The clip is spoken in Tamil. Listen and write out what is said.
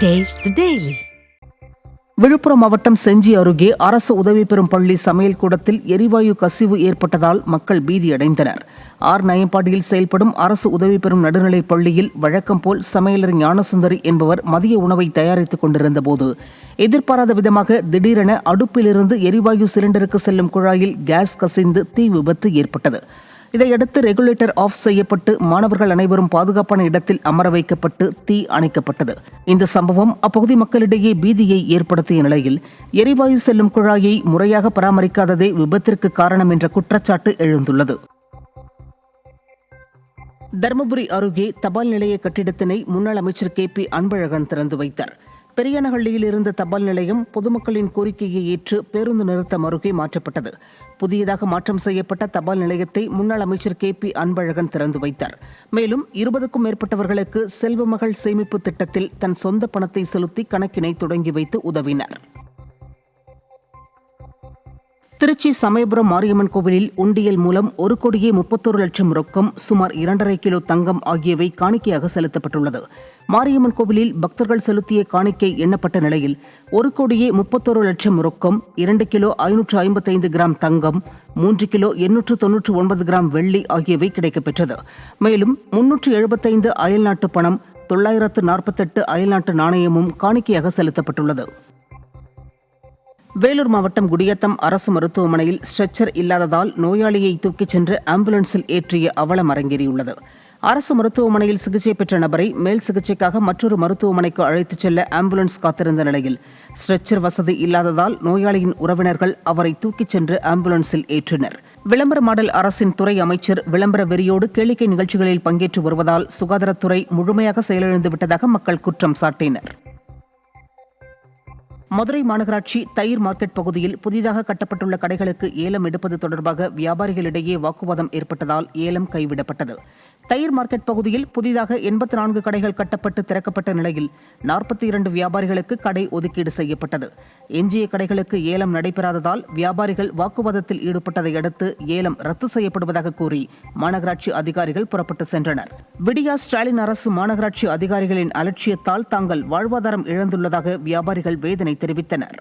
Taste the Daily. விழுப்புரம் மாவட்டம் செஞ்சி அருகே அரசு உதவி பெறும் பள்ளி சமையல் கூடத்தில் எரிவாயு கசிவு ஏற்பட்டதால் மக்கள் பீதியடைந்தனர். நயம்பாடியில் செயல்படும் அரசு உதவி பெறும் நடுநிலைப் பள்ளியில் வழக்கம் போல் சமையலர் ஞானசுந்தரி என்பவர் மதிய உணவை தயாரித்துக் கொண்டிருந்த போது எதிர்பாராத விதமாக திடீரென அடுப்பிலிருந்து எரிவாயு சிலிண்டருக்கு செல்லும் குழாயில் கேஸ் கசிந்து தீ விபத்து ஏற்பட்டது. இதையடுத்து ரெகுலேட்டர் ஆஃப் செய்யப்பட்டு மாணவர்கள் அனைவரும் பாதுகாப்பான இடத்தில் அமர வைக்கப்பட்டு தீ அணைக்கப்பட்டது. இந்த சம்பவம் அப்பகுதி மக்களிடையே பீதியை ஏற்படுத்திய நிலையில் எரிவாயு செல்லும் குழாயை முறையாக பராமரிக்காததே விபத்திற்கு காரணம் என்ற குற்றச்சாட்டு எழுந்துள்ளது. தருமபுரி அருகே தபால் நிலைய கட்டிடத்தினை முன்னாள் அமைச்சர் KP அன்பழகன் திறந்து வைத்தார். பெரியனஹள்ளியில் இருந்த தபால் நிலையம் பொதுமக்களின் கோரிக்கையை ஏற்று பேருந்து நிறுத்தம் அருகே மாற்றப்பட்டது. புதியதாக மாற்றம் செய்யப்பட்ட தபால் நிலையத்தை முன்னாள் அமைச்சர் KP அன்பழகன் திறந்து வைத்தார். மேலும் 20க்கும் மேற்பட்டவர்களுக்கு செல்வ மகள் சேமிப்பு திட்டத்தில் தன் சொந்த பணத்தை செலுத்தி கணக்கினை தொடங்கி வைத்து உதவினார். திருச்சி சமயபுரம் மாரியம்மன் கோவிலில் உண்டியல் மூலம் 1,31,00,000 ரொக்கம், சுமார் 2.5 கிலோ தங்கம் ஆகியவை காணிக்கையாக செலுத்தப்பட்டுள்ளது. மாரியம்மன் கோவிலில் பக்தர்கள் செலுத்திய காணிக்கை எண்ணப்பட்ட நிலையில் 1,31,00,000 ரொக்கம், 2 கிலோ 555 கிராம் தங்கம், 3 கிலோ 899 கிராம் வெள்ளி ஆகியவை கிடைக்கப்பெற்றது. மேலும் 375 அயல்நாட்டு பணம், 948 அயல்நாட்டு நாணயமும் காணிக்கையாக செலுத்தப்பட்டுள்ளது. வேலூர் மாவட்டம் குடியாத்தம் அரசு மருத்துவமனையில் ஸ்ட்ரெச்சர் இல்லாததால் நோயாளியை தூக்கிச் சென்று ஆம்புலன்ஸில் ஏற்றிய அவலம் அரங்கேறியுள்ளது. அரசு மருத்துவமனையில் சிகிச்சை பெற்ற நபரை மேல் சிகிச்சைக்காக மற்றொரு மருத்துவமனைக்கு அழைத்துச் செல்ல ஆம்புலன்ஸ் காத்திருந்த நிலையில் ஸ்ட்ரெச்சர் வசதி இல்லாததால் நோயாளியின் உறவினர்கள் அவரை தூக்கிச் சென்று ஆம்புலன்ஸில் ஏற்றினர். விளம்பர மாடல் அரசின் துறை அமைச்சர் விளம்பர வெறியோடு கேளிக்கை நிகழ்ச்சிகளில் பங்கேற்று வருவதால் சுகாதாரத்துறை முழுமையாக செயலிழந்து விட்டதாக மக்கள் குற்றம் சாட்டினர். மதுரை மாநகராட்சி தயிர் மார்க்கெட் பகுதியில் புதிதாக கட்டப்பட்டுள்ள கடைகளுக்கு ஏலம் எடுப்பது தொடர்பாக வியாபாரிகளிடையே வாக்குவாதம் ஏற்பட்டதால் ஏலம் கைவிடப்பட்டது. தயிர் மார்க்கெட் பகுதியில் புதிதாக 84 கடைகள் கட்டப்பட்டு திறக்கப்பட்ட நிலையில் 42 வியாபாரிகளுக்கு கடை ஒதுக்கீடு செய்யப்பட்டது. எஞ்சிய கடைகளுக்கு ஏலம் நடைபெறாததால் வியாபாரிகள் வாக்குவாதத்தில் ஈடுபட்டதை அடுத்து ஏலம் ரத்து செய்யப்படுவதாக கூறி மாநகராட்சி அதிகாரிகள் புறப்பட்டு சென்றனர். விடியா ஸ்டாலின் அரசு மாநகராட்சி அதிகாரிகளின் அலட்சியத்தால் தாங்கள் வாழ்வாதாரம் இழந்துள்ளதாக வியாபாரிகள் வேதனை தெரிவித்தனர்.